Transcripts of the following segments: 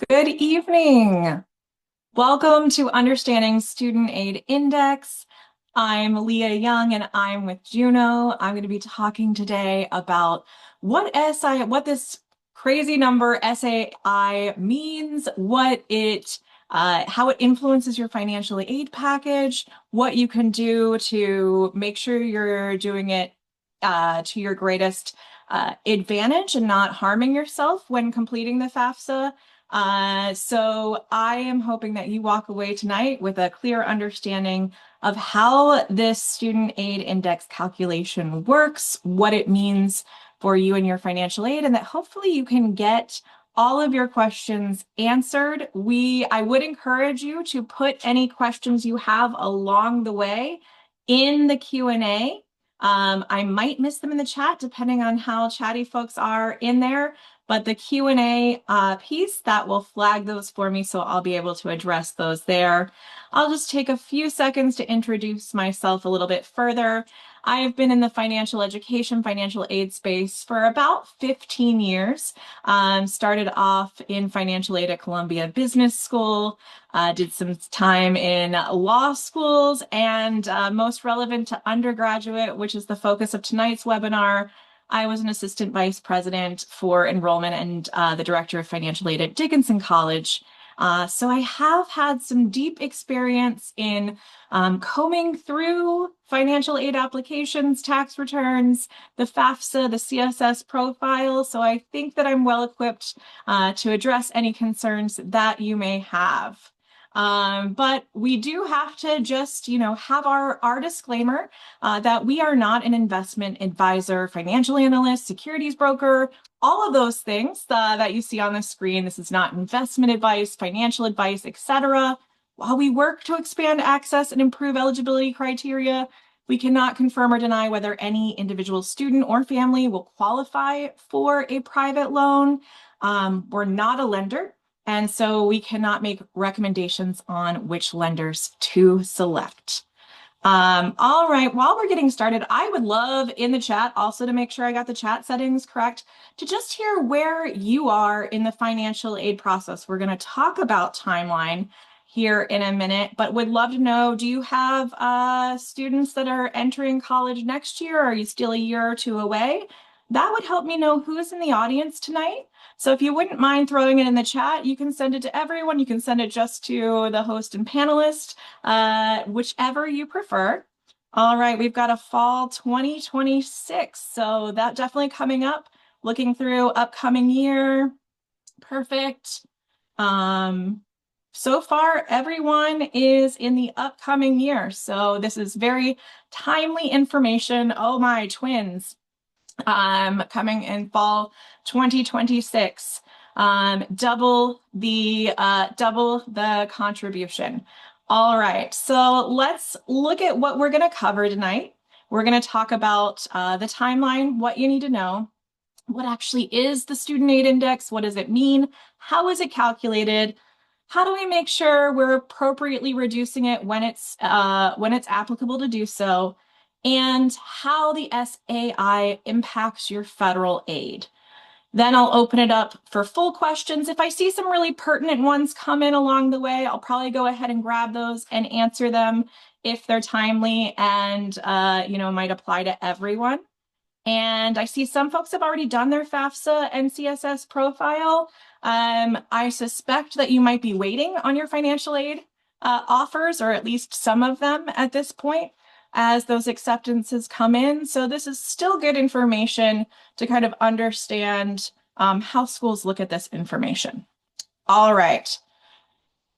Good evening. Welcome to Understanding Student Aid Index. I'm Leah Young and I'm with Juno. I'm going to be talking today about what this crazy number SAI means, how it influences your financial aid package, what you can do to make sure you're doing it to your greatest advantage and not harming yourself when completing the FAFSA. So I am hoping that you walk away tonight with a clear understanding of how this student aid index calculation works, what it means for you and your financial aid, and that hopefully you can get all of your questions answered. I would encourage you to put any questions you have along the way in the Q&A. I might miss them in the chat depending on how chatty folks are in there, but the Q&A piece, that will flag those for me, so I'll be able to address those there. I'll just take a few seconds to introduce myself a little bit further. I've been in the financial education, financial aid space for about 15 years. Started off in financial aid at Columbia Business School, did some time in law schools, and most relevant to undergraduate, which is the focus of tonight's webinar, I was an assistant vice president for enrollment and the director of financial aid at Dickinson College. So I have had some deep experience in combing through financial aid applications, tax returns, the FAFSA, the CSS profile. So I think that I'm well equipped to address any concerns that you may have. But we do have to just, have our disclaimer that we are not an investment advisor, financial analyst, securities broker, all of those things that you see on the screen. This is not investment advice, financial advice, etc. While we work to expand access and improve eligibility criteria, we cannot confirm or deny whether any individual student or family will qualify for a private loan. We're not a lender, and so we cannot make recommendations on which lenders to select. All right, while we're getting started, I would love in the chat also to make sure I got the chat settings correct, to just hear where you are in the financial aid process. We're going to talk about timeline here in a minute, but would love to know, do you have students that are entering college next year? Or are you still a year or two away? That would help me know who is in the audience tonight. So if you wouldn't mind throwing it in the chat, you can send it to everyone. You can send it just to the host and panelist, whichever you prefer. All right, we've got a fall 2026. So that definitely coming up, looking through upcoming year. Perfect. So far, everyone is in the upcoming year. So this is very timely information. Oh my, twins. Coming in fall 2026, double the contribution. All right, so let's look at what we're going to cover tonight. We're going to talk about the timeline, what you need to know, what actually is the student aid index, what does it mean, how is it calculated, how do we make sure we're appropriately reducing it when it's applicable to do so, and how the SAI impacts your federal aid. Then I'll open it up for full questions. If I see some really pertinent ones come in along the way, I'll probably go ahead and grab those and answer them if they're timely and might apply to everyone. And I see some folks have already done their FAFSA and CSS profile. I suspect that you might be waiting on your financial aid offers, or at least some of them at this point, as those acceptances come in. So this is still good information to kind of understand how schools look at this information. All right.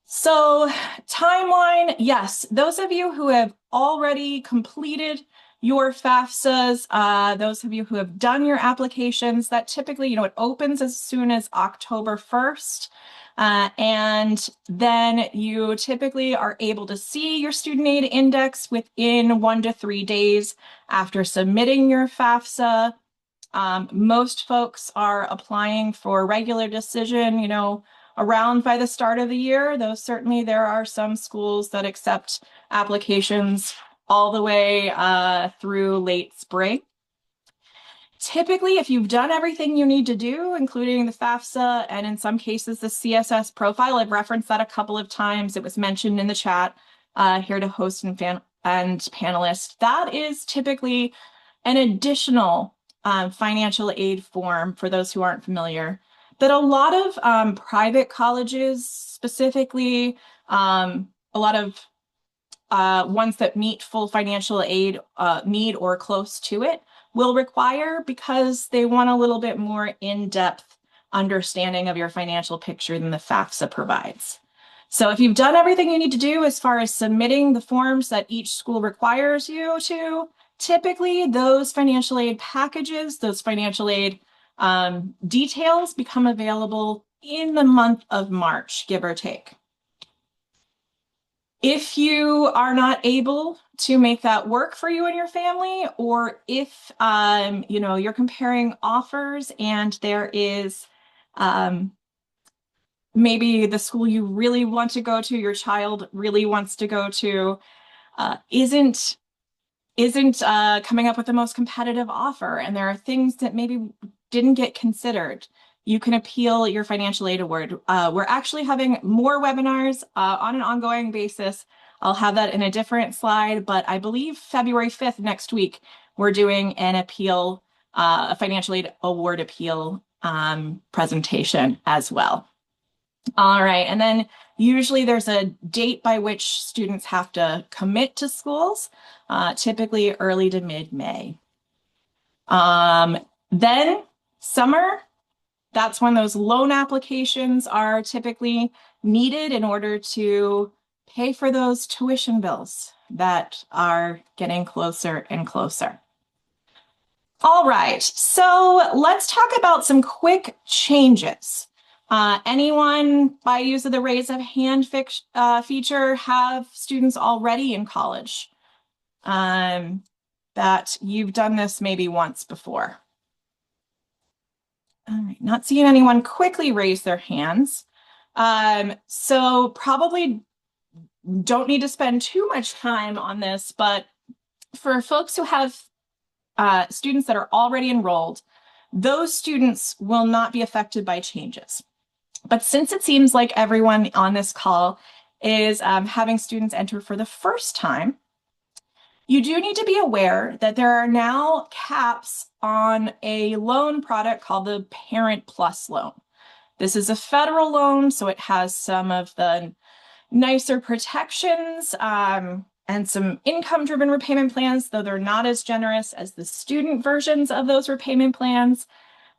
So timeline, yes, those of you who have already completed your FAFSAs, those of you who have done your applications, that typically, it opens as soon as October 1st. And then you typically are able to see your student aid index within 1 to 3 days after submitting your FAFSA. Most folks are applying for regular decision, around by the start of the year, though certainly there are some schools that accept applications all the way through late spring. Typically, if you've done everything you need to do, including the FAFSA and in some cases the CSS profile, I've referenced that a couple of times. It was mentioned in the chat here to host and panelists. That is typically an additional financial aid form for those who aren't familiar that a lot of private colleges, specifically a lot of ones that meet full financial aid need or close to it, will require because they want a little bit more in-depth understanding of your financial picture than the FAFSA provides. So if you've done everything you need to do as far as submitting the forms that each school requires you to, typically those financial aid packages, those financial aid details become available in the month of March, give or take. If you are not able to make that work for you and your family, or if you're comparing offers and there is maybe the school you really want to go to, your child really wants to go to, isn't coming up with the most competitive offer, and there are things that maybe didn't get considered, you can appeal your financial aid award. We're actually having more webinars on an ongoing basis. I'll have that in a different slide, but I believe February 5th next week, we're doing an appeal, a financial aid award appeal presentation as well. All right, and then usually there's a date by which students have to commit to schools, typically early to mid-May. Then summer, that's when those loan applications are typically needed in order to pay for those tuition bills that are getting closer and closer. All right, so let's talk about some quick changes. Anyone, by use of the raise of hand feature, have students already in college that you've done this maybe once before? All right, not seeing anyone quickly raise their hands. So probably don't need to spend too much time on this, but for folks who have students that are already enrolled, those students will not be affected by changes. But since it seems like everyone on this call is having students enter for the first time, you do need to be aware that there are now caps on a loan product called the Parent Plus loan. This is a federal loan, so it has some of the nicer protections and some income-driven repayment plans, though they're not as generous as the student versions of those repayment plans.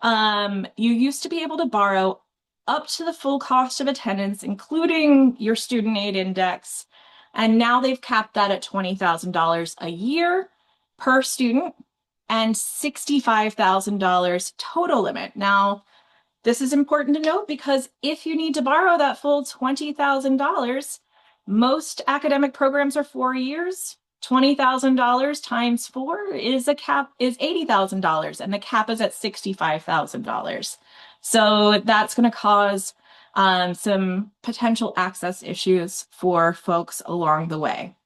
You used to be able to borrow up to the full cost of attendance, including your student aid index. And now they've capped that at $20,000 a year per student and $65,000 total limit. Now, this is important to note because if you need to borrow that full $20,000, most academic programs are 4 years. $20,000 times 4 is $80,000, and the cap is at $65,000. So that's going to cause some potential access issues for folks along the way.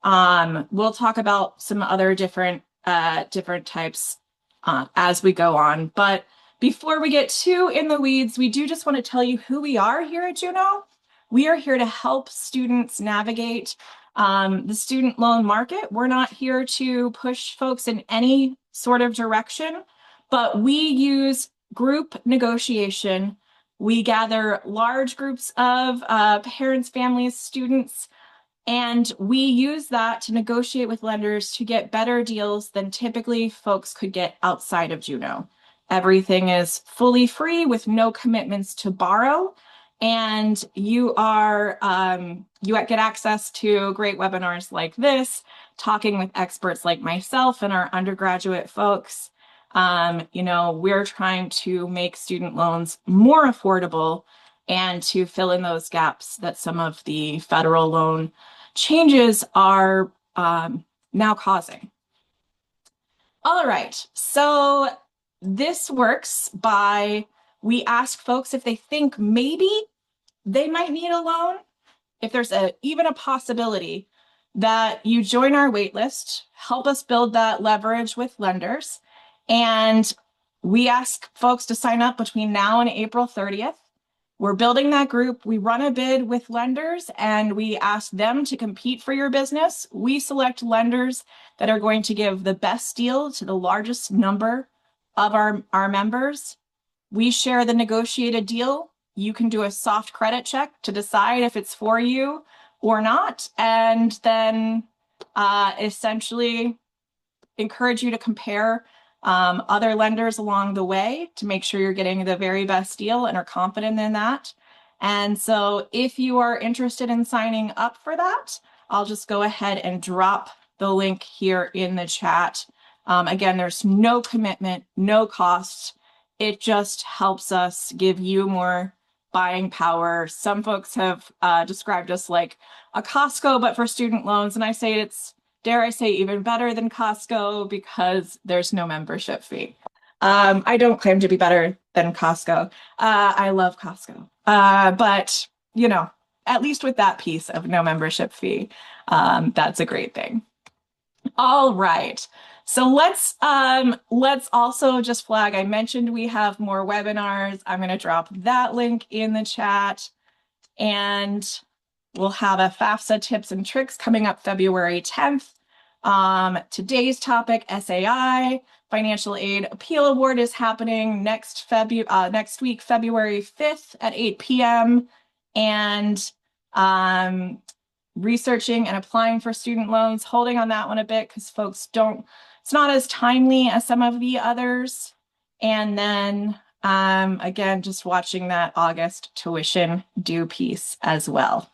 We'll talk about some other different types as we go on. But before we get too in the weeds, we do just want to tell you who we are here at Juno. We are here to help students navigate the student loan market. We're not here to push folks in any sort of direction, but we use group negotiation. We gather large groups of parents, families, students, and we use that to negotiate with lenders to get better deals than typically folks could get outside of Juno. Everything is fully free with no commitments to borrow, and you get access to great webinars like this, talking with experts like myself and our undergraduate folks. We're trying to make student loans more affordable and to fill in those gaps that some of the federal loan changes are now causing. All right, so this works by, we ask folks if they think maybe they might need a loan, if there's even a possibility that you join our wait list, help us build that leverage with lenders. And We ask folks to sign up between now and April 30th. We're building that group. We run a bid with lenders and we ask them to compete for your business. We select lenders that are going to give the best deal to the largest number of our members. We share the negotiated deal. You can do a soft credit check to decide if it's for you or not, and then essentially encourage you to compare other lenders along the way to make sure you're getting the very best deal and are confident in that. And so if you are interested in signing up for that, I'll just go ahead and drop the link here in the chat. Again, there's no commitment, no cost. It just helps us give you more buying power. Some folks have described us like a Costco, but for student loans. And I say it's, dare I say, even better than Costco because there's no membership fee. I don't claim to be better than Costco. I love Costco. But, you know, at least with that piece of no membership fee, that's a great thing. All right. So let's also just flag, I mentioned we have more webinars. I'm going to drop that link in the chat. And we'll have a FAFSA tips and tricks coming up February 10th. Today's topic, SAI, Financial Aid Appeal Award, is happening next week, February 5th at 8 p.m. And researching and applying for student loans, holding on that one a bit because folks it's not as timely as some of the others. And then again, just watching that August tuition due piece as well.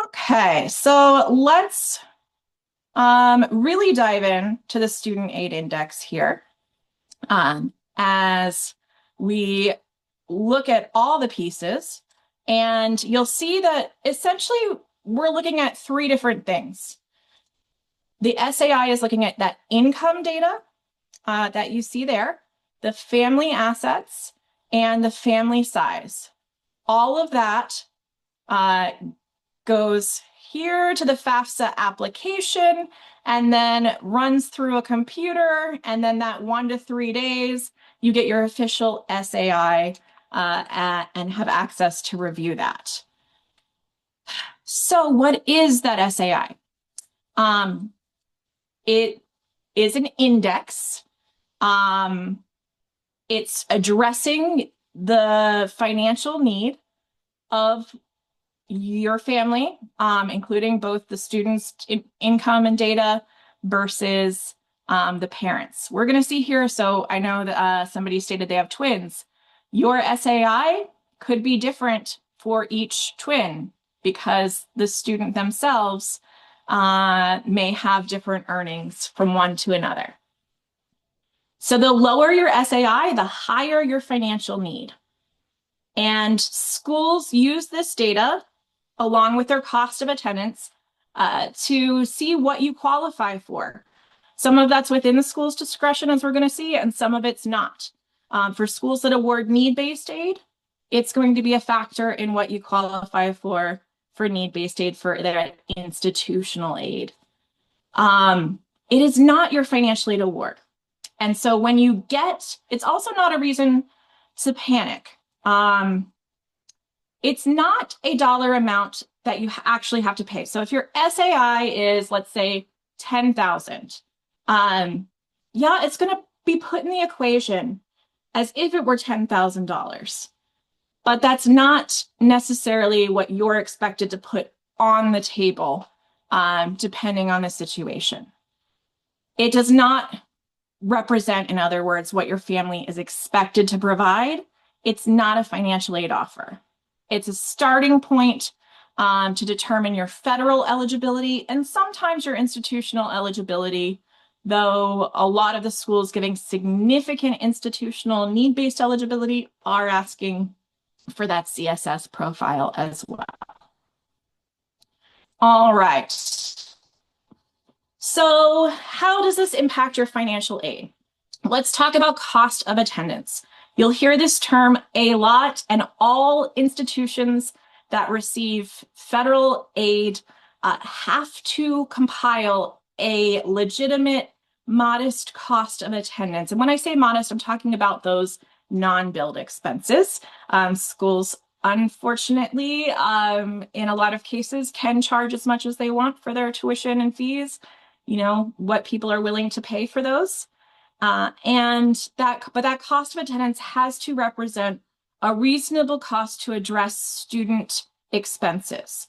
Okay, so let's really dive in to the student aid index here as we look at all the pieces. And you'll see that essentially we're looking at three different things. The SAI is looking at that income data that you see there, the family assets, and the family size. All of that goes here to the FAFSA application and then runs through a computer. And then that 1 to 3 days, you get your official SAI and have access to review that. So what is that SAI? It is an index. It's addressing the financial need of your family, including both the student's income and data versus the parents. We're going to see here, so I know that somebody stated they have twins. Your SAI could be different for each twin because the student themselves may have different earnings from one to another. So the lower your SAI, the higher your financial need. And schools use this data along with their cost of attendance to see what you qualify for. Some of that's within the school's discretion, as we're going to see, and some of it's not. For schools that award need-based aid, it's going to be a factor in what you qualify for need-based aid for their institutional aid. It is not your financial aid award. And so when you it's also not a reason to panic. It's not a dollar amount that you actually have to pay. So if your SAI is, let's say, $10,000, yeah, it's going to be put in the equation as if it were $10,000. But that's not necessarily what you're expected to put on the table, depending on the situation. It does not represent, in other words, what your family is expected to provide. It's not a financial aid offer. It's a starting point to determine your federal eligibility and sometimes your institutional eligibility, though a lot of the schools giving significant institutional need-based eligibility are asking for that CSS profile as well. All right. So how does this impact your financial aid? Let's talk about cost of attendance. You'll hear this term a lot, and all institutions that receive federal aid have to compile a legitimate modest cost of attendance. And when I say modest, I'm talking about those non-billed expenses. Schools, unfortunately, in a lot of cases, can charge as much as they want for their tuition and fees, what people are willing to pay for those. But that cost of attendance has to represent a reasonable cost to address student expenses.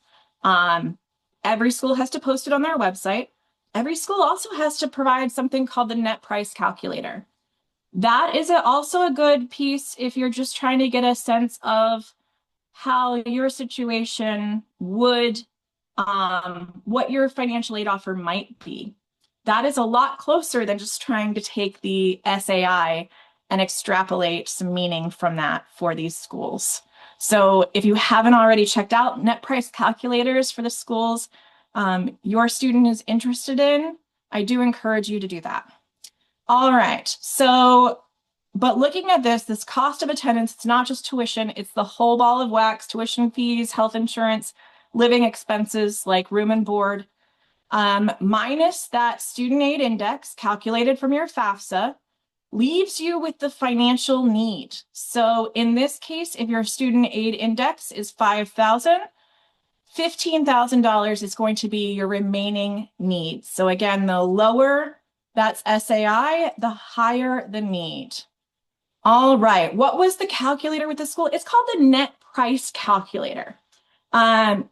Every school has to post it on their website. Every school also has to provide something called the net price calculator. That is also a good piece if you're just trying to get a sense of how your situation would, what your financial aid offer might be. That is a lot closer than just trying to take the SAI and extrapolate some meaning from that for these schools. So if you haven't already checked out net price calculators for the schools your student is interested in, I do encourage you to do that. All right, so, but looking at this cost of attendance, it's not just tuition, it's the whole ball of wax: tuition fees, health insurance, living expenses like room and board, minus that student aid index calculated from your FAFSA, leaves you with the financial need. So in this case, if your student aid index is 5,000, $15,000 is going to be your remaining needs. So again, the lower that's SAI, the higher the need. All right, what was the calculator with the school? It's called the net price calculator.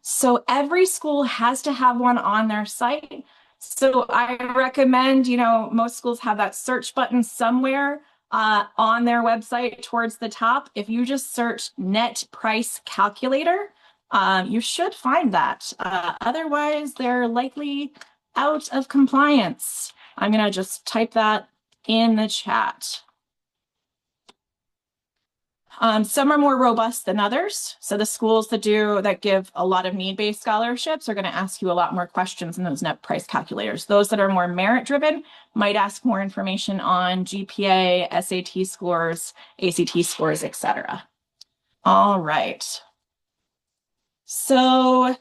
So every school has to have one on their site. So I recommend, most schools have that search button somewhere on their website towards the top. If you just search net price calculator, you should find that. Otherwise, they're likely out of compliance. I'm going to just type that in the chat. Some are more robust than others. So the schools that give a lot of need-based scholarships are going to ask you a lot more questions in those net price calculators. Those that are more merit-driven might ask more information on GPA, SAT scores, ACT scores, etc. All right. So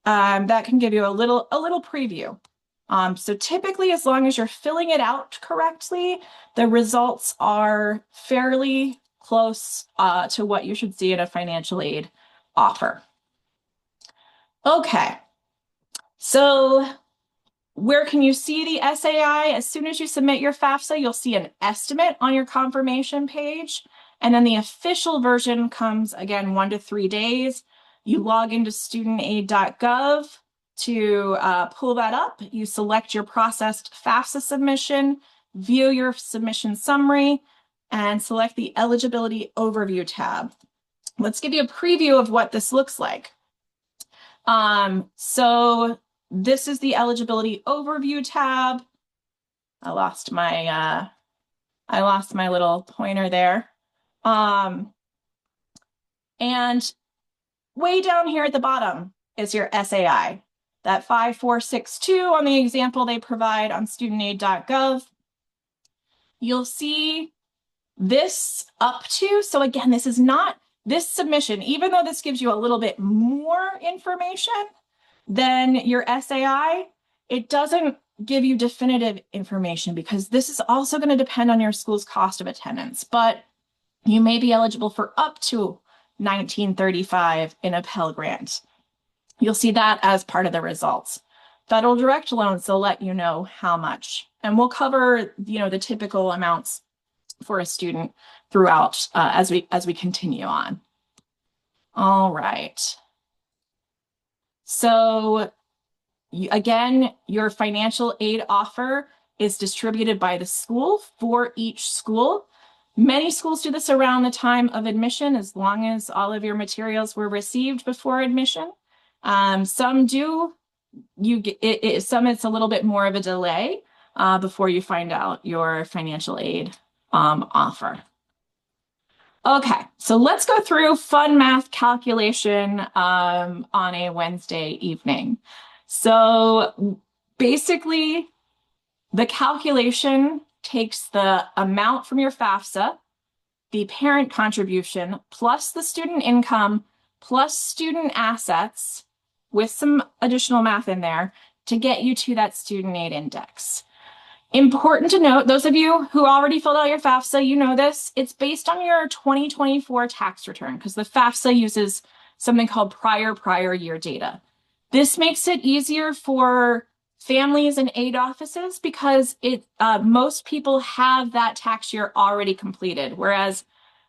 that can give you a little preview. So typically, as long as you're filling it out correctly, the results are fairly close to what you should see in a financial aid offer. Okay, so where can you see the SAI? As soon as you submit your FAFSA, you'll see an estimate on your confirmation page. And then the official version comes, again, 1 to 3 days. You log into studentaid.gov to pull that up. You select your processed FAFSA submission, view your submission summary, and select the eligibility overview tab. Let's give you a preview of what this looks like. So this is the eligibility overview tab. I lost my little pointer there. And way down here at the bottom is your SAI. That 5462 on the example they provide on studentaid.gov. You'll see this up to, so again, this is not this submission, even though this gives you a little bit more information than your SAI, it doesn't give you definitive information because this is also going to depend on your school's cost of attendance, but you may be eligible for up to $1935 in a Pell Grant. You'll see that as part of the results. Federal direct loans, they'll let you know how much. And we'll cover, the typical amounts for a student throughout as we continue on. All right. So again, your financial aid offer is distributed by the school for each school. Many schools do this around the time of admission, as long as all of your materials were received before admission. Some do. Some it's a little bit more of a delay before you find out your financial aid offer. Okay, so let's go through fun math calculation on a Wednesday evening. So basically, the calculation takes the amount from your FAFSA, the parent contribution, plus the student income, plus student assets, with some additional math in there to get you to that student aid index. Important to note, those of you who already filled out your FAFSA, you know this, it's based on your 2024 tax return because the FAFSA uses something called prior year data. This makes it easier for families and aid offices because most people have that tax year already completed, whereas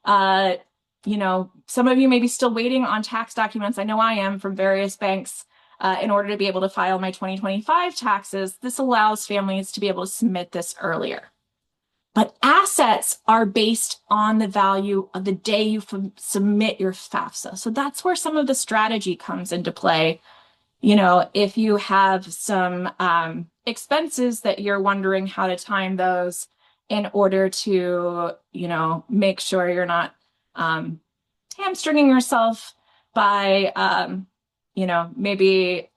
some of you may be still waiting on tax documents. I know I am from various banks. In order to be able to file my 2025 taxes, this allows families to be able to submit this earlier. But assets are based on the value of the day you submit your FAFSA. So that's where some of the strategy comes into play. If you have some expenses that you're wondering how to time those in order to, make sure you're not hamstringing yourself by maybe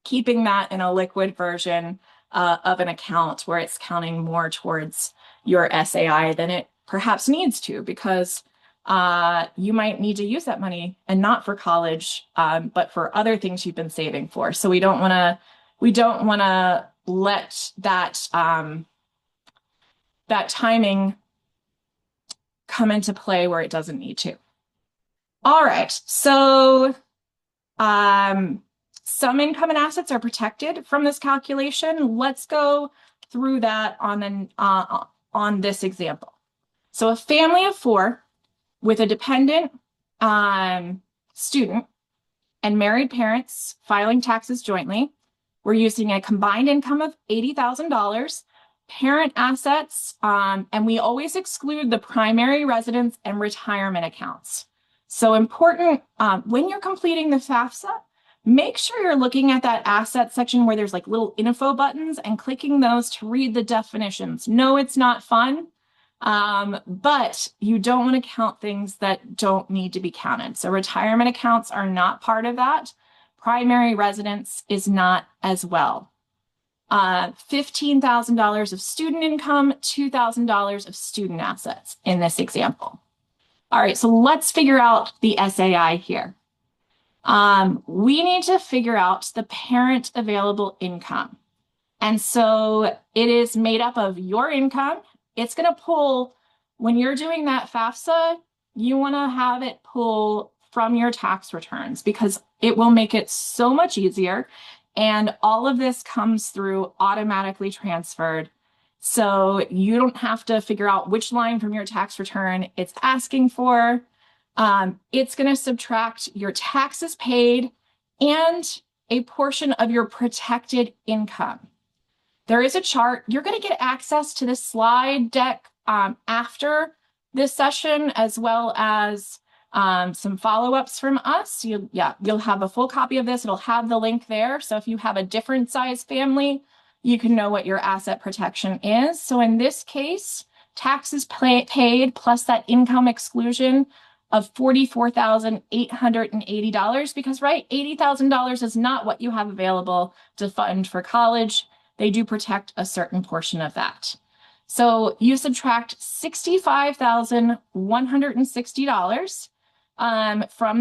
keeping that in a liquid version of an account where it's counting more towards your SAI than it perhaps needs to, because you might need to use that money and not for college, but for other things you've been saving for. So we don't want to let that that timing come into play where it doesn't need to. All right, so some income and assets are protected from this calculation. Let's go through that on this example. So a family of 4 with a dependent student and married parents filing taxes jointly, we're using a combined income of $80,000, parent assets, and we always exclude the primary residence and retirement accounts. So important, when you're completing the FAFSA, make sure you're looking at that asset section where there's like little info buttons and clicking those to read the definitions. No, it's not fun, but you don't want to count things that don't need to be counted. So retirement accounts are not part of that. Primary residence is not as well. $15,000 of student income, $2,000 of student assets in this example. All right, so let's figure out the SAI here. We need to figure out the parent available income. And so it is made up of your income. It's going to pull, when you're doing that FAFSA, you want to have it pull from your tax returns because it will make it so much easier. And all of this comes through automatically transferred. So you don't have to figure out which line from your tax return it's asking for. It's going to subtract your taxes paid and a portion of your protected income. There is a chart. You're going to get access to this slide deck after this session, as well as some follow-ups from us. You'll have a full copy of this. It'll have the link there. So if you have a different size family, you can know what your asset protection is. So in this case, taxes paid plus that income exclusion of $44,880, because $80,000 is not what you have available to fund for college. They do protect a certain portion of that. So you subtract $65,160 from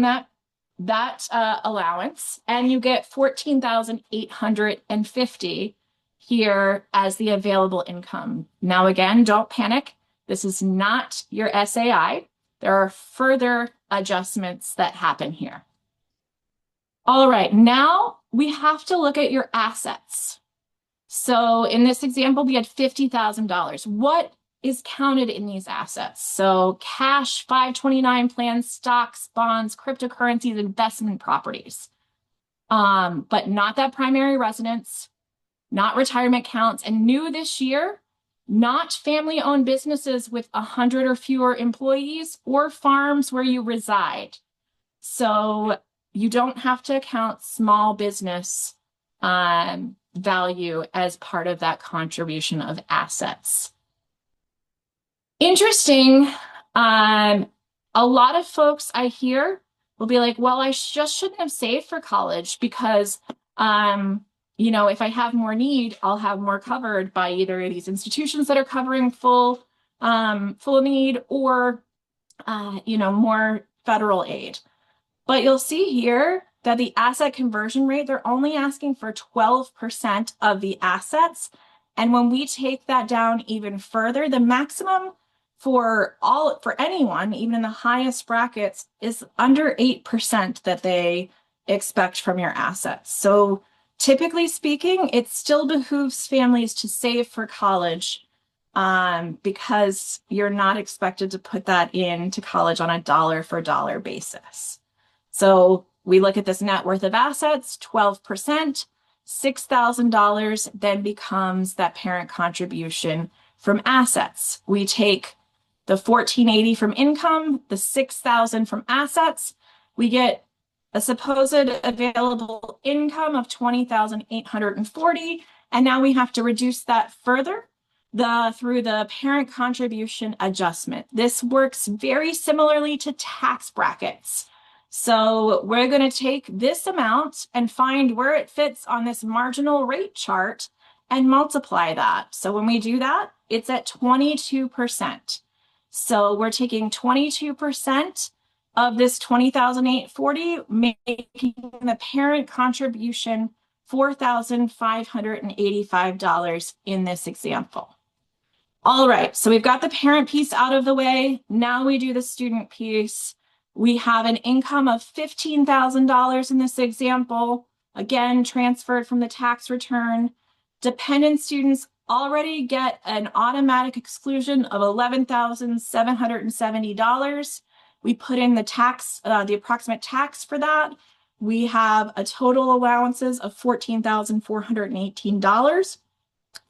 that allowance, and you get $14,850 here as the available income. Now, again, don't panic. This is not your SAI. There are further adjustments that happen here. All right, now we have to look at your assets. So in this example, we had $50,000. What is counted in these assets? So cash, 529 plans, stocks, bonds, cryptocurrencies, investment properties, but not that primary residence, not retirement accounts, and new this year, not family-owned businesses with 100 or fewer employees or farms where you reside. So you don't have to account small business value as part of that contribution of assets. Interesting, a lot of folks I hear will be like, well, I just shouldn't have saved for college because if I have more need, I'll have more covered by either of these institutions that are covering full need or, more federal aid. But you'll see here that the asset conversion rate, they're only asking for 12% of the assets And when we take that down even further, the maximum for anyone, even in the highest brackets, is under 8% that they expect from your assets. So typically speaking, it still behooves families to save for college, because you're not expected to put that into college on a dollar for dollar basis. So we look at this net worth of assets, 12%, $6,000 then becomes that parent contribution from assets. We take the 1480 from income, the 6,000 from assets. We get a supposed available income of 20,840, and now we have to reduce that further through the parent contribution adjustment. This works very similarly to tax brackets. So we're going to take this amount and find where it fits on this marginal rate chart and multiply that. So when we do that, it's at 22%. So we're taking 22% of this 20,840, making the parent contribution $4,585 in this example. All right, so we've got the parent piece out of the way. Now we do the student piece. We have an income of $15,000 in this example, again, transferred from the tax return. Dependent students already get an automatic exclusion of $11,770. We put in the tax, the approximate tax for that. We have a total allowances of $14,418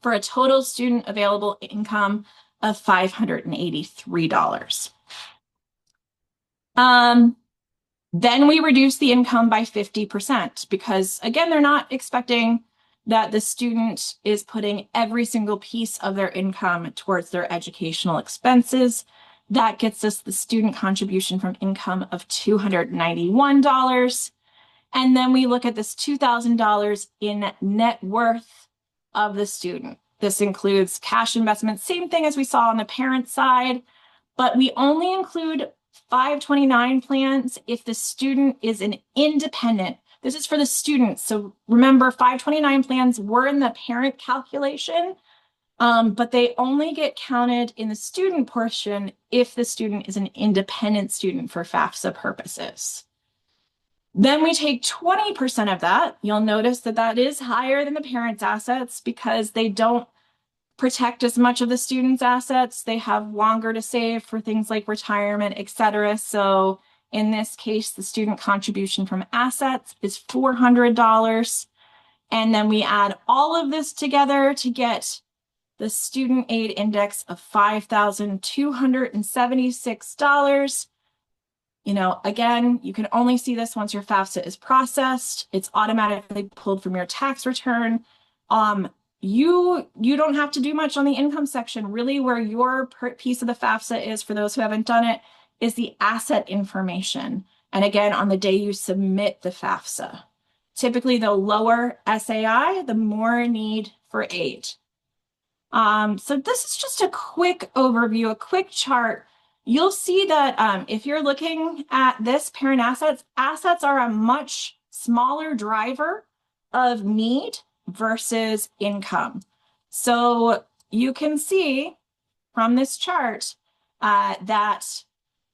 for a total student available income of $583. Then we reduce the income by 50% because, again, they're not expecting that the student is putting every single piece of their income towards their educational expenses. That gets us the student contribution from income of $291. And then we look at this $2,000 in net worth of the student. This includes cash investments, same thing as we saw on the parent side, but we only include 529 plans if the student is an independent. This is for the students. So remember, 529 plans were in the parent calculation, but they only get counted in the student portion if the student is an independent student for FAFSA purposes. Then we take 20% of that. You'll notice that that is higher than the parent's assets because they don't protect as much of the student's assets. They have longer to save for things like retirement, etc. So in this case, the student contribution from assets is $400. And then we add all of this together to get the student aid index of $5,276. You know, again, you can only see this once your FAFSA is processed. It's automatically pulled from your tax return. You don't have to do much on the income section. Really, where your piece of the FAFSA is, for those who haven't done it, is the asset information. And again, on the day you submit the FAFSA. Typically, the lower SAI, the more need for aid. So this is just a quick overview, a quick chart. You'll see that if you're looking at this parent assets, assets are a much smaller driver of need versus income. So you can see from this chart that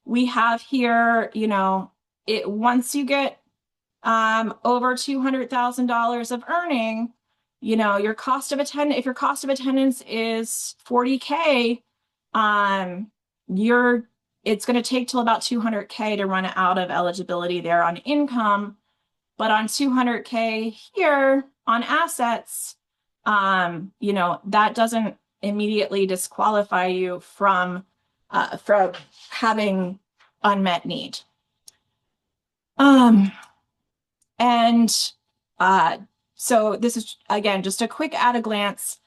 we have here, you know, once you get over $200,000 of earning, you know, your cost of attendance, if your cost of attendance is 40K, it's going to take till about 200K to run out of eligibility there on income. But on 200K here on assets, you know, that doesn't immediately disqualify you from having unmet need. So this is, again, just a quick at a glance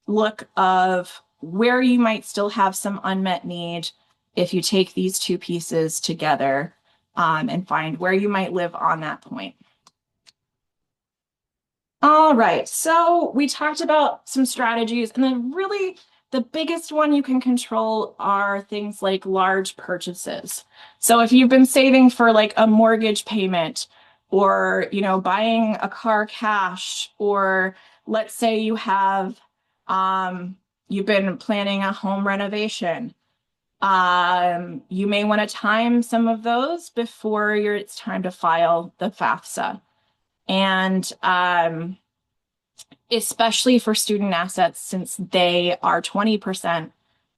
look of where you might still have some unmet need if you take these two pieces together, and find where you might live on that point. All right, so we talked about some strategies, and then really the biggest one you can control are things like large purchases. So if you've been saving for like a mortgage payment, or, you know, buying a car cash, or let's say you have You've been planning a home renovation. You may want to time some of those before it's time to file the FAFSA. And especially for student assets, since they are 20%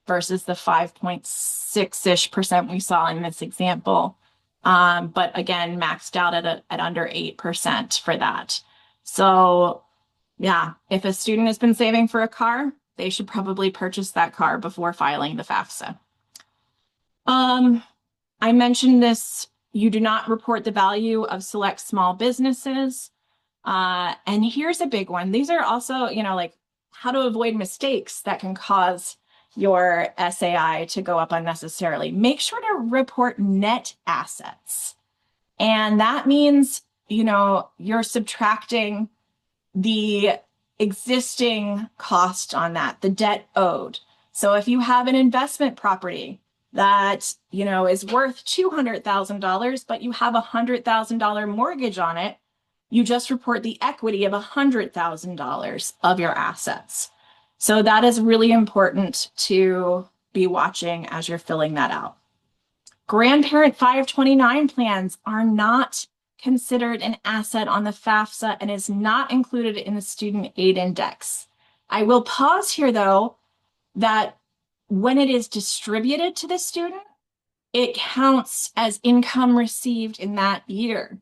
versus the 5.6-ish% we saw in this example. But again, maxed out at under 8% for that. So yeah, if a student has been saving for a car, they should probably purchase that car before filing the FAFSA. I mentioned this, you do not report the value of select small businesses. And here's a big one. These are also, like how to avoid mistakes that can cause your SAI to go up unnecessarily. Make sure to report net assets. And that means, you're subtracting the existing cost on that, the debt owed. So if you have an investment property that, is worth $200,000, but you have a $100,000 mortgage on it, you just report the equity of $100,000 of your assets. So that is really important to be watching as you're filling that out. Grandparent 529 plans are not considered an asset on the FAFSA and is not included in the student aid index. I will pause here though, that when it is distributed to the student, it counts as income received in that year.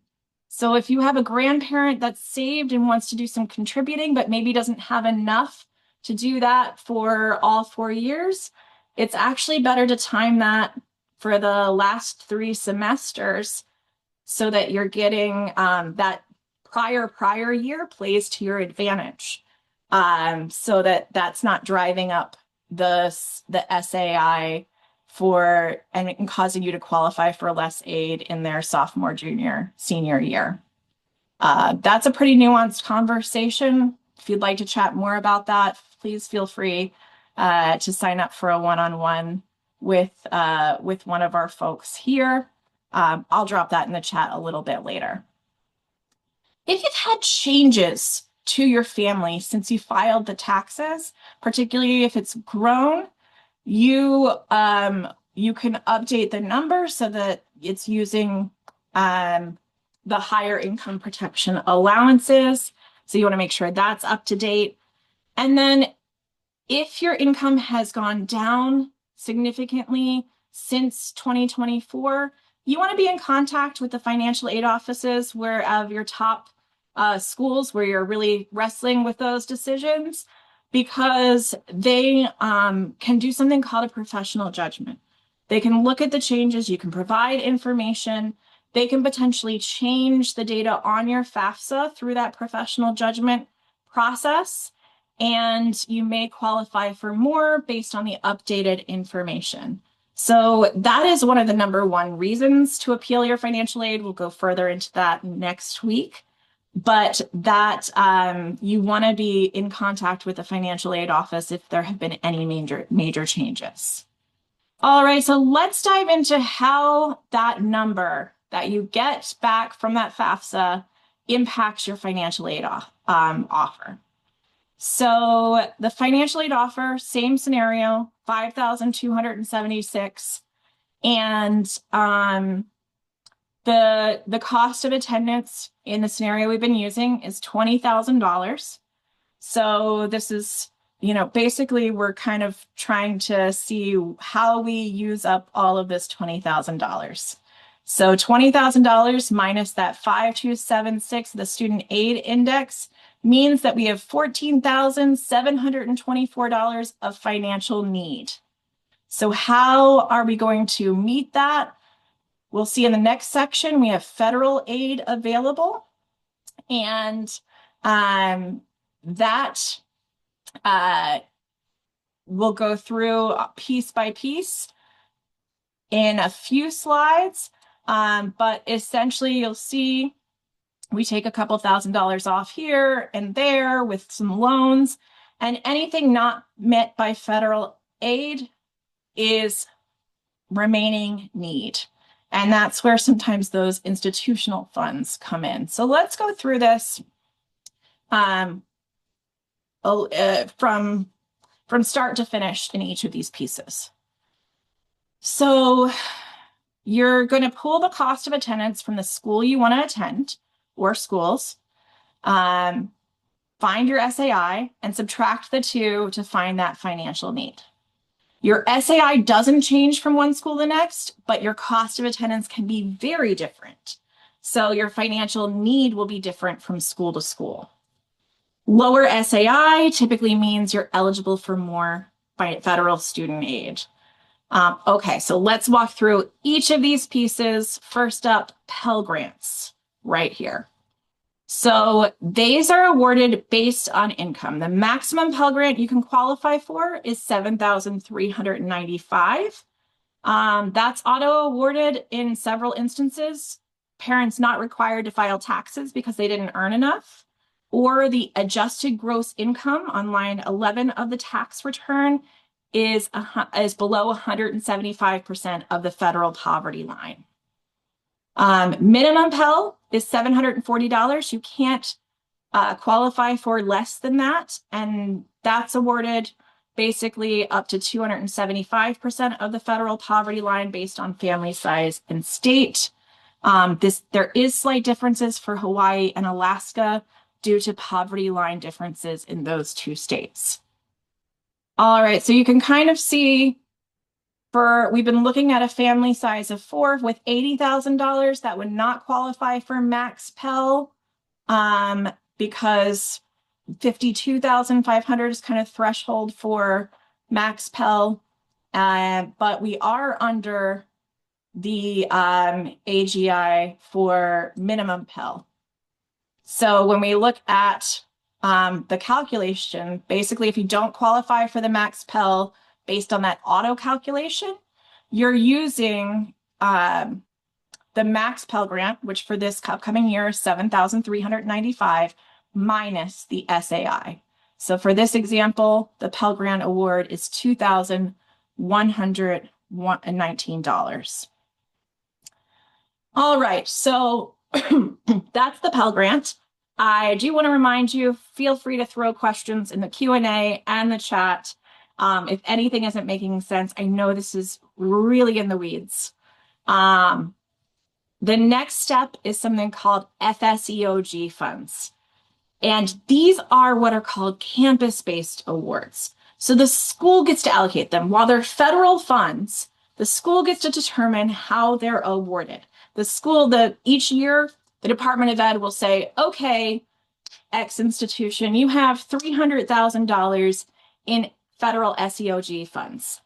So if you have a grandparent that's saved and wants to do some contributing, but maybe doesn't have enough to do that for all 4 years, it's actually better to time that for the last 3 semesters so that you're getting that prior year plays to your advantage. So that's not driving up the SAI and causing you to qualify for less aid in their sophomore, junior, senior year. That's a pretty nuanced conversation. If you'd like to chat more about that, please feel free to sign up for a one-on-one with one of our folks here. I'll drop that in the chat a little bit later. If you've had changes to your family since you filed the taxes, particularly if it's grown, you can update the number so that it's using the higher income protection allowances. So you want to make sure that's up to date. And then if your income has gone down significantly since 2024, you want to be in contact with the financial aid offices of your top schools where you're really wrestling with those decisions, because they can do something called a professional judgment. They can look at the changes, you can provide information, they can potentially change the data on your FAFSA through that professional judgment process, and you may qualify for more based on the updated information. So that is one of the number one reasons to appeal your financial aid. We'll go further into that next week. But that you want to be in contact with the financial aid office if there have been any major changes. All right, so let's dive into how that number that you get back from that FAFSA impacts your financial aid offer. So the financial aid offer, same scenario, $5,276, and the cost of attendance in the scenario we've been using is $20,000. So this is, basically we're kind of trying to see how we use up all of this $20,000. So $20,000 minus that 5,276, the student aid index, means that we have $14,724 of financial need. So how are we going to meet that? We'll see in the next section, we have federal aid available, and that we'll go through piece by piece in a few slides, but essentially you'll see we take a couple $1,000s off here and there with some loans, and anything not met by federal aid is remaining need. And that's where sometimes those institutional funds come in. So let's go through this from from start to finish in each of these pieces. So you're going to pull the cost of attendance from the school you want to attend or schools, find your SAI, and subtract the two to find that financial need. Your SAI doesn't change from one school to the next, but your cost of attendance can be very different. So your financial need will be different from school to school. Lower SAI typically means you're eligible for more federal student aid. Okay, so let's walk through each of these pieces. First up, Pell Grants, right here. So these are awarded based on income. The maximum Pell Grant you can qualify for is $7,395. That's auto-awarded in several instances. Parents not required to file taxes because they didn't earn enough, or the adjusted gross income on line 11 of the tax return is below 175% of the federal poverty line. Minimum Pell is $740. You can't qualify for less than that, and that's awarded basically up to 275% of the federal poverty line based on family size and state. There is slight differences for Hawaii and Alaska due to poverty line differences in those two states. All right, so you can kind of see we've been looking at a family size of 4 with $80,000 that would not qualify for max Pell because 52,500 is kind of threshold for max Pell, but we are under the AGI for minimum Pell. So when we look at the calculation, basically if you don't qualify for the max Pell based on that auto calculation, you're using the max Pell Grant, which for this upcoming year is $7,395 minus the SAI. So for this example, the Pell Grant award is $2,119. All right, so that's the Pell Grant. I do want to remind you, feel free to throw questions in the Q&A and the chat. If anything isn't making sense, I know this is really in the weeds. The next step is something called FSEOG funds. And these are what are called campus-based awards. So the school gets to allocate them. While they're federal funds, the school gets to determine how they're awarded. Each year, the Department of Ed will say, okay, X institution, you have $300,000 in federal SEOG funds.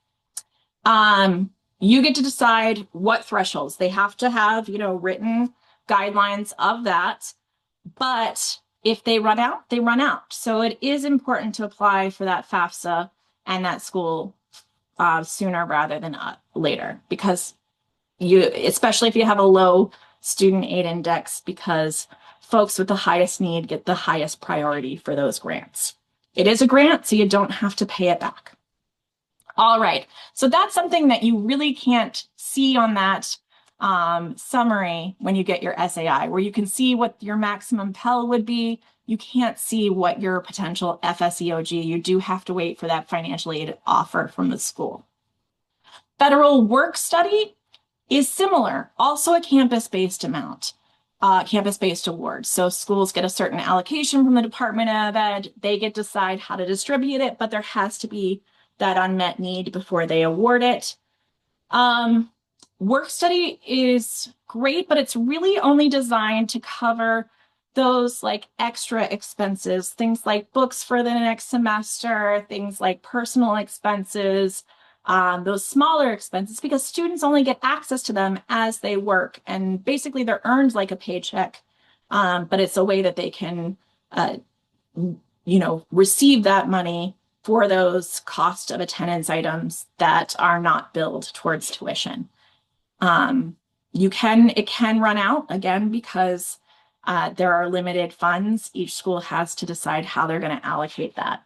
You get to decide what thresholds. They have to have, written guidelines of that. But if they run out, they run out. So it is important to apply for that FAFSA and that school sooner rather than later, because especially if you have a low student aid index, because folks with the highest need get the highest priority for those grants. It is a grant, so you don't have to pay it back. All right, so that's something that you really can't see on that summary when you get your SAI, where you can see what your maximum Pell would be. You can't see what your potential FSEOG. You do have to wait for that financial aid offer from the school. Federal work study is similar, also a campus-based amount, campus-based award. So schools get a certain allocation from the Department of Ed. They get to decide how to distribute it, but there has to be that unmet need before they award it. Work study is great, but it's really only designed to cover those like extra expenses, things like books for the next semester, things like personal expenses, those smaller expenses, because students only get access to them as they work. And basically they're earned like a paycheck, but it's a way that they can, receive that money for those cost of attendance items that are not billed towards tuition. It can run out again because there are limited funds. Each school has to decide how they're going to allocate that.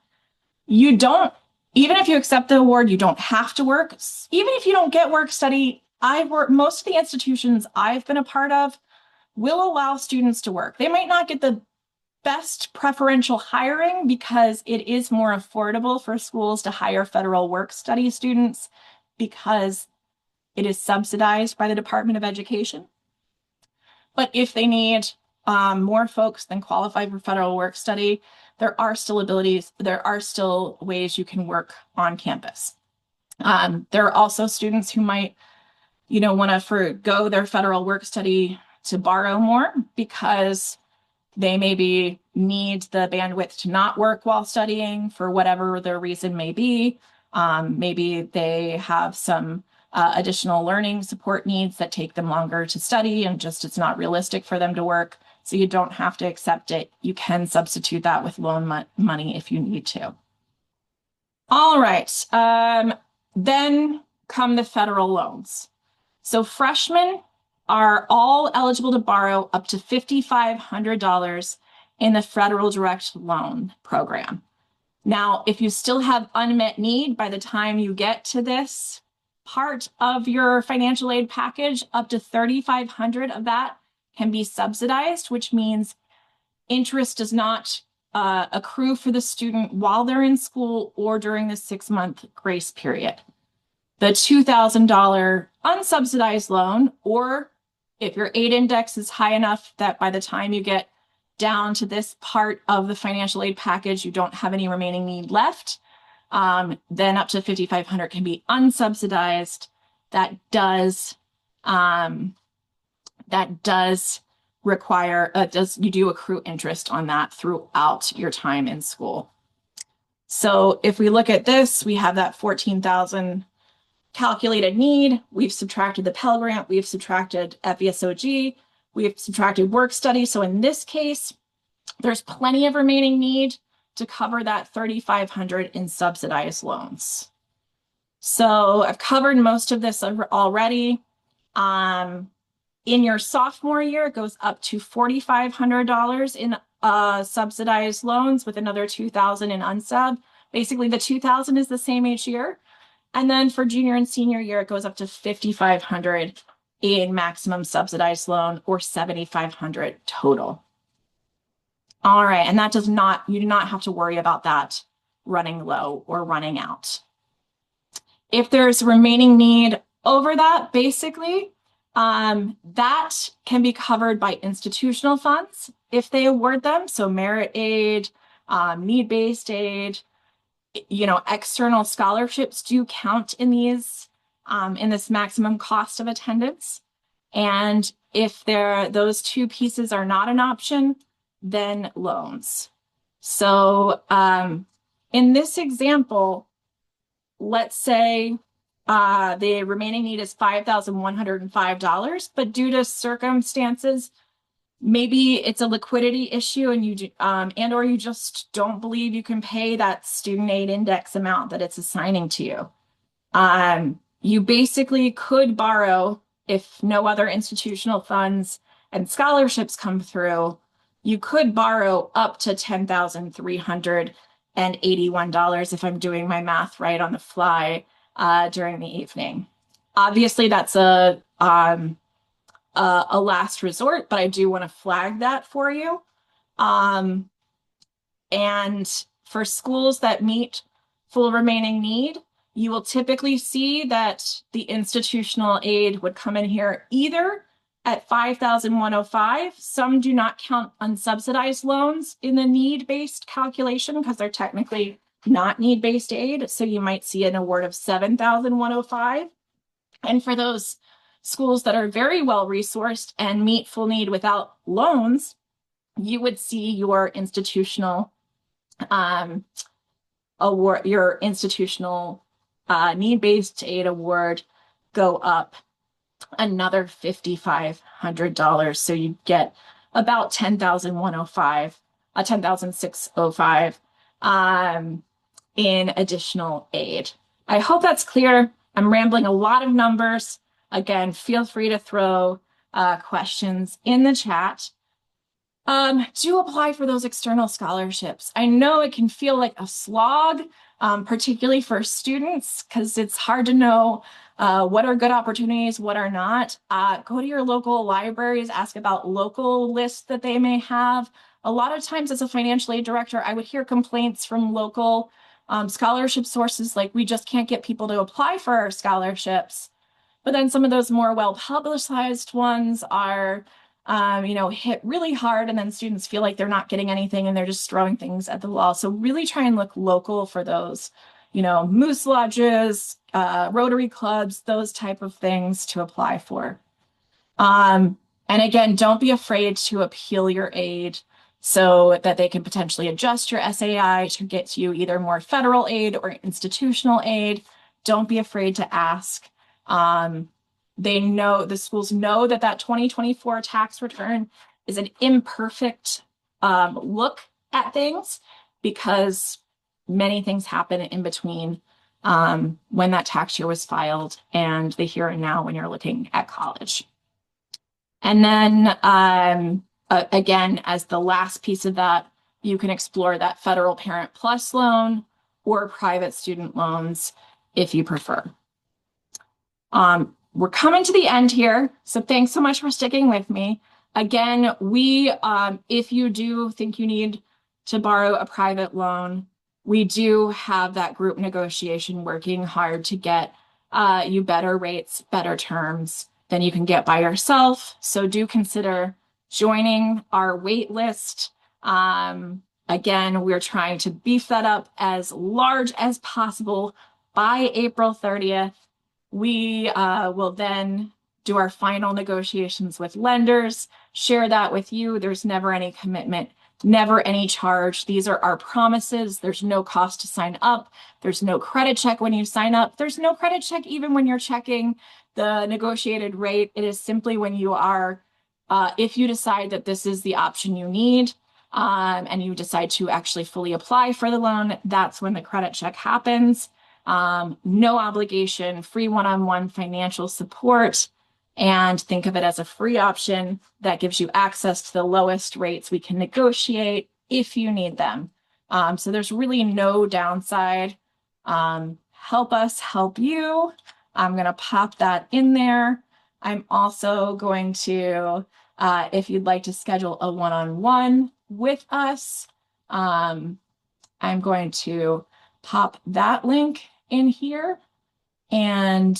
Even if you accept the award, you don't have to work. Even if you don't get work study, most of the institutions I've been a part of will allow students to work. They might not get the best preferential hiring because it is more affordable for schools to hire federal work-study students because it is subsidized by the Department of Education. But if they need more folks than qualify for federal work-study, there are still ways you can work on campus. There are also students who might, want to forego their federal work-study to borrow more because they maybe need the bandwidth to not work while studying for whatever their reason may be. Maybe they have some additional learning support needs that take them longer to study and just it's not realistic for them to work. So you don't have to accept it. You can substitute that with loan money if you need to. All right. Then come the federal loans. So freshmen are all eligible to borrow up to $5,500 in the federal direct loan program. Now, if you still have unmet need by the time you get to this part of your financial aid package, up to $3,500 of that can be subsidized, which means interest does not accrue for the student while they're in school or during the 6-month grace period. The $2,000 unsubsidized loan, or if your aid index is high enough that by the time you get down to this part of the financial aid package, you don't have any remaining need left, then up to $5,500 can be unsubsidized. That does require, you do accrue interest on that throughout your time in school. So if we look at this, we have that $14,000 calculated need. We've subtracted the Pell Grant. We've subtracted FESOG. We've subtracted work study. So in this case, there's plenty of remaining need to cover that $3,500 in subsidized loans. So I've covered most of this already. In your sophomore year, it goes up to $4,500 in subsidized loans with another $2,000 in unsub. Basically, the $2,000 is the same each year. And then for junior and senior year, it goes up to $5,500 in maximum subsidized loan, or $7,500 total. All right, and that you do not have to worry about that running low or running out. If there's remaining need over that, basically, that can be covered by institutional funds if they award them. So merit aid, need-based aid, external scholarships do count in these, in this maximum cost of attendance. And if those two pieces are not an option, then loans. So in this example, let's say the remaining need is $5,105, but due to circumstances, maybe it's a liquidity issue and or you just don't believe you can pay that student aid index amount that it's assigning to you. You basically could borrow, if no other institutional funds and scholarships come through, you could borrow up to $10,381 if I'm doing my math right on the fly during the evening. Obviously, that's a last resort, but I do want to flag that for you. And for schools that meet full remaining need, you will typically see that the institutional aid would come in here either at $5,105. Some do not count unsubsidized loans in the need-based calculation because they're technically not need-based aid. So you might see an award of $7,105. And for those schools that are very well resourced and meet full need without loans, you would see your institutional award, your institutional need-based aid award go up another $5,500. So you get about $10,605 in additional aid. I hope that's clear. I'm rambling a lot of numbers. Again, feel free to throw questions in the chat. Do apply for those external scholarships. I know it can feel like a slog, particularly for students, because it's hard to know what are good opportunities, what are not. Go to your local libraries, ask about local lists that they may have. a lot of times as a financial aid director, I would hear complaints from local scholarship sources like we just can't get people to apply for our scholarships. But then some of those more well-publicized ones are, hit really hard, and then students feel like they're not getting anything and they're just throwing things at the wall. So really try and look local for those, moose lodges, Rotary clubs, those type of things to apply for. And again, don't be afraid to appeal your aid so that they can potentially adjust your SAI to get you either more federal aid or institutional aid. Don't be afraid to ask. The schools know that 2024 tax return is an imperfect look at things because many things happen in between when that tax year was filed and the here and now when you're looking at college. And then again, as the last piece of that, you can explore that federal Parent Plus loan or private student loans if you prefer. We're coming to the end here, so thanks so much for sticking with me. Again, if you do think you need to borrow a private loan, we do have that group negotiation working hard to get you better rates, better terms than you can get by yourself. So do consider joining our wait list. Again, we're trying to beef that up as large as possible by April 30th. We will then do our final negotiations with lenders, share that with you. There's never any commitment, never any charge. These are our promises. There's no cost to sign up. There's no credit check when you sign up. There's no credit check even when you're checking the negotiated rate. It is simply when you are, if you decide that this is the option you need, and you decide to actually fully apply for the loan, that's when the credit check happens. No obligation, free one-on-one financial support, and think of it as a free option that gives you access to the lowest rates we can negotiate if you need them. So there's really no downside. Help us help you. I'm going to pop that in there. I'm also going to, if you'd like to schedule a one-on-one with us, I'm going to pop that link in here, and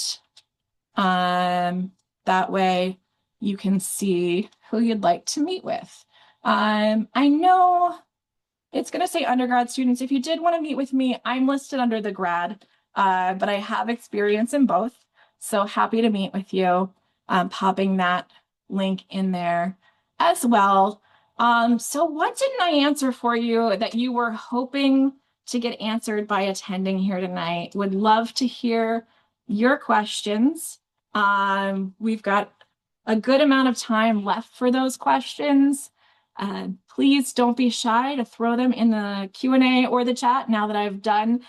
that way you can see who you'd like to meet with. I know it's going to say undergrad students. If you did want to meet with me, I'm listed under the grad, but I have experience in both. So happy to meet with you. Popping that link in there as well. So what didn't I answer for you that you were hoping to get answered by attending here tonight? Would love to hear your questions. We've got a good amount of time left for those questions. Please don't be shy to throw them in the Q&A or the chat. Now that I've done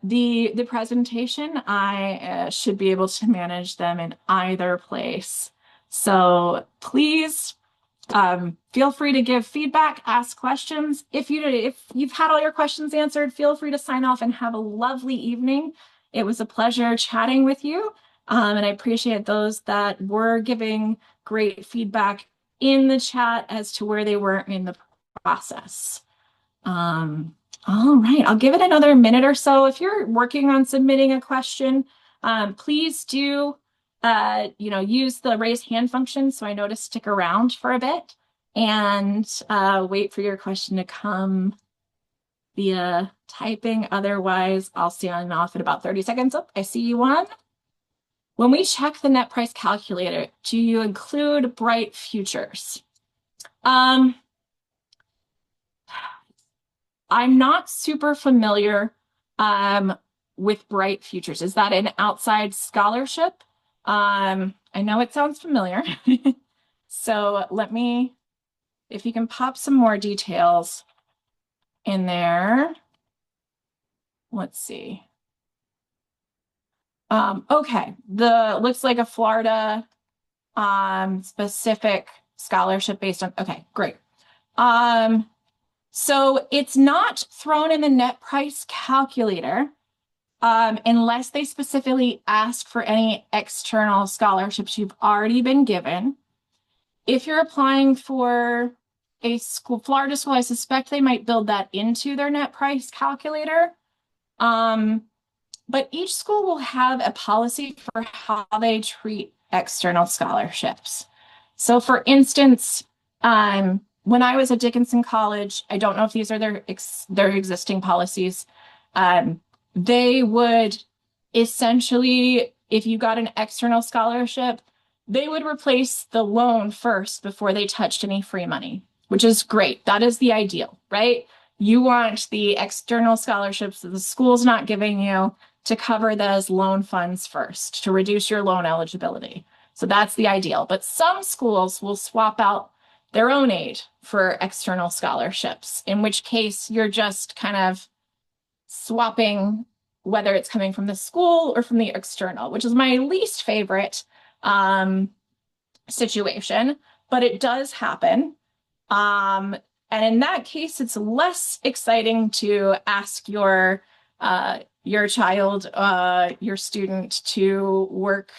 the presentation, I should be able to manage them in either place. So please feel free to give feedback, ask questions. If you've had all your questions answered, feel free to sign off and have a lovely evening. It was a pleasure chatting with you. And I appreciate those that were giving great feedback in the chat as to where they were in the process. All right, I'll give it another minute or so. If you're working on submitting a question, please do use the raise hand function so I know to stick around for a bit and wait for your question to come via typing. Otherwise, I'll sign off in about 30 seconds. Oh, I see you on. When we check the net price calculator, do you include Bright Futures? I'm not super familiar with Bright Futures. Is that an outside scholarship? I know it sounds familiar. So let me, if you can pop some more details in there. Let's see. Okay, looks like a Florida specific scholarship based on, okay, great. So it's not thrown in the net price calculator unless they specifically ask for any external scholarships you've already been given. If you're applying for Florida school, I suspect they might build that into their net price calculator. Um, but each school will have a policy for how they treat external scholarships. So, for instance, when I was at Dickinson College, I don't know if these are their existing policies. Um, they would essentially, if you got an external scholarship, they would replace the loan first before they touched any free money, which is great. That is the ideal, right? You want the external scholarships that the school's not giving you to cover those loan funds first to reduce your loan eligibility. So that's the ideal. But some schools will swap out their own aid for external scholarships, in which case you're just kind of swapping whether it's coming from the school or from the external, which is my least favorite situation, but it does happen. And in that case, it's less exciting to ask your child, your student to work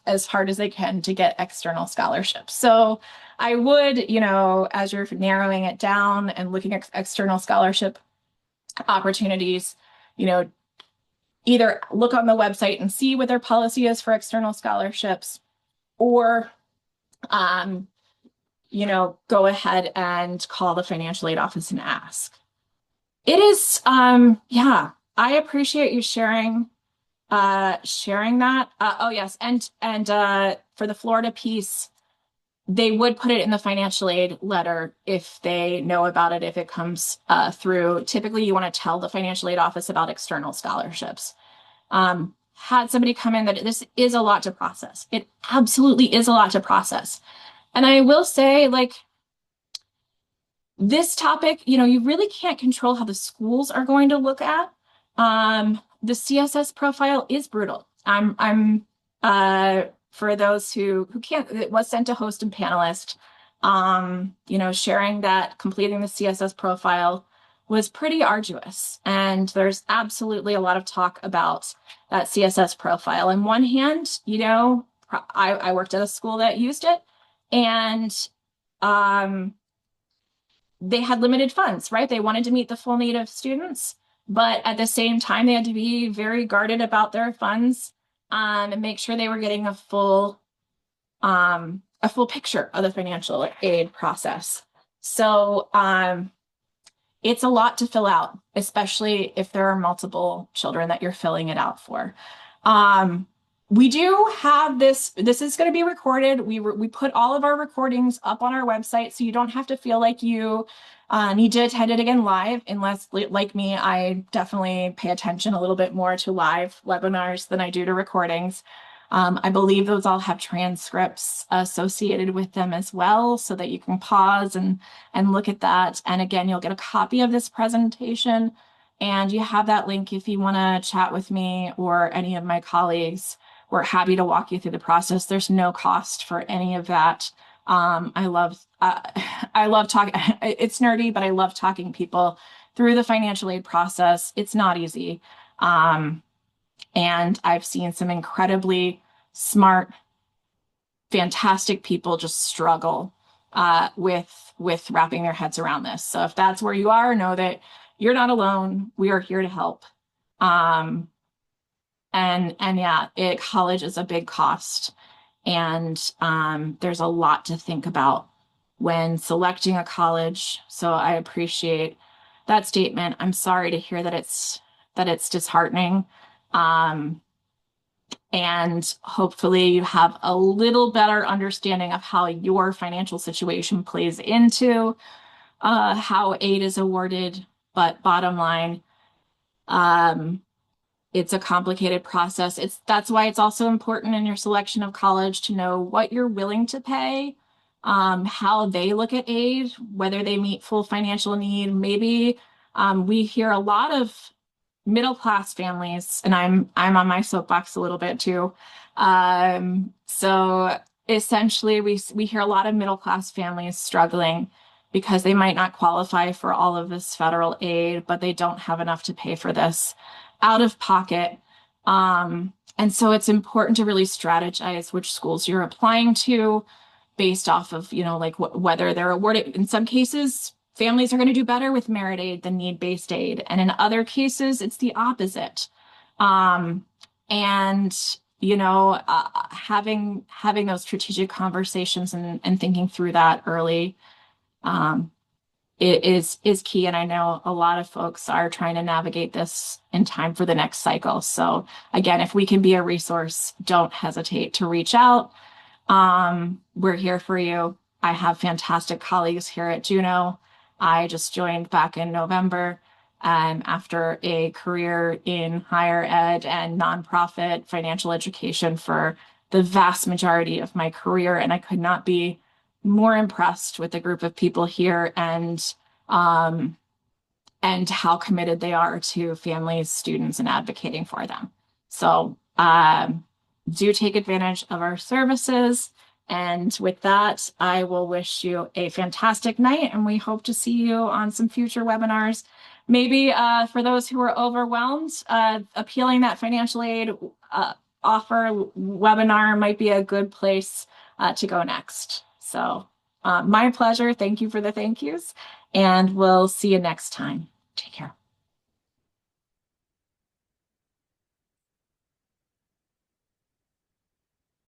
as hard as they can to get external scholarships. So I would, as you're narrowing it down and looking at external scholarship opportunities, either look on the website and see what their policy is for external scholarships, or go ahead and call the financial aid office and ask. It is, yeah, I appreciate you sharing that. Oh yes, and for the Florida piece, they would put it in the financial aid letter if they know about it, if it comes through. Typically, you want to tell the financial aid office about external scholarships. Had somebody come in that this is a lot to process. It absolutely is a lot to process. And I will say, like, this topic, you really can't control how the schools are going to look at. The CSS profile is brutal. I'm for those who can't, it was sent to host and panelist. Sharing that completing the CSS profile was pretty arduous. And there's absolutely a lot of talk about that CSS profile. On one hand, I worked at a school that used it, and they had limited funds, right? They wanted to meet the full need of students, but at the same time, they had to be very guarded about their funds and make sure they were getting a full picture of the financial aid process. So it's a lot to fill out, especially if there are multiple children that you're filling it out for. We do have this is going to be recorded. We put all of our recordings up on our website, so you don't have to feel like you need to attend it again live, unless, like me, I definitely pay attention a little bit more to live webinars than I do to recordings. I believe those all have transcripts associated with them as well, so that you can pause and look at that. And again, you'll get a copy of this presentation, and you have that link if you want to chat with me or any of my colleagues. We're happy to walk you through the process. There's no cost for any of that. I love talking. It's nerdy, but I love talking people through the financial aid process. It's not easy. And I've seen some incredibly smart, fantastic people just struggle with wrapping their heads around this. So if that's where you are, know that you're not alone. We are here to help. And yeah, college is a big cost, and there's a lot to think about when selecting a college. So I appreciate that statement. I'm sorry to hear that it's disheartening. And hopefully you have a little better understanding of how your financial situation plays into how aid is awarded. But bottom line, it's a complicated process. That's why it's also important in your selection of college to know what you're willing to pay, how they look at aid, whether they meet full financial need. Maybe we hear a lot of middle-class families, and I'm on my soapbox a little bit too. So essentially, we hear a lot of middle-class families struggling because they might not qualify for all of this federal aid, but they don't have enough to pay for this out of pocket. And so it's important to really strategize which schools you're applying to, based off of, like whether they're awarded. In some cases, families are going to do better with merit aid than need-based aid. And in other cases, it's the opposite. Um, and having those strategic conversations and thinking through that early, um, is key. And I know a lot of folks are trying to navigate this in time for the next cycle. So again, if we can be a resource, don't hesitate to reach out. We're here for you. I have fantastic colleagues here at Juno. I just joined back in November, after a career in higher ed and nonprofit financial education for the vast majority of my career. And I could not be more impressed with the group of people here um, and how committed they are to families, students, and advocating for them. So do take advantage of our services. And with that, I will wish you a fantastic night, and we hope to see you on some future webinars. Maybe for those who are overwhelmed, appealing that financial aid offer webinar might be a good place to go next. So my pleasure. Thank you for the thank yous, and we'll see you next time. Take care.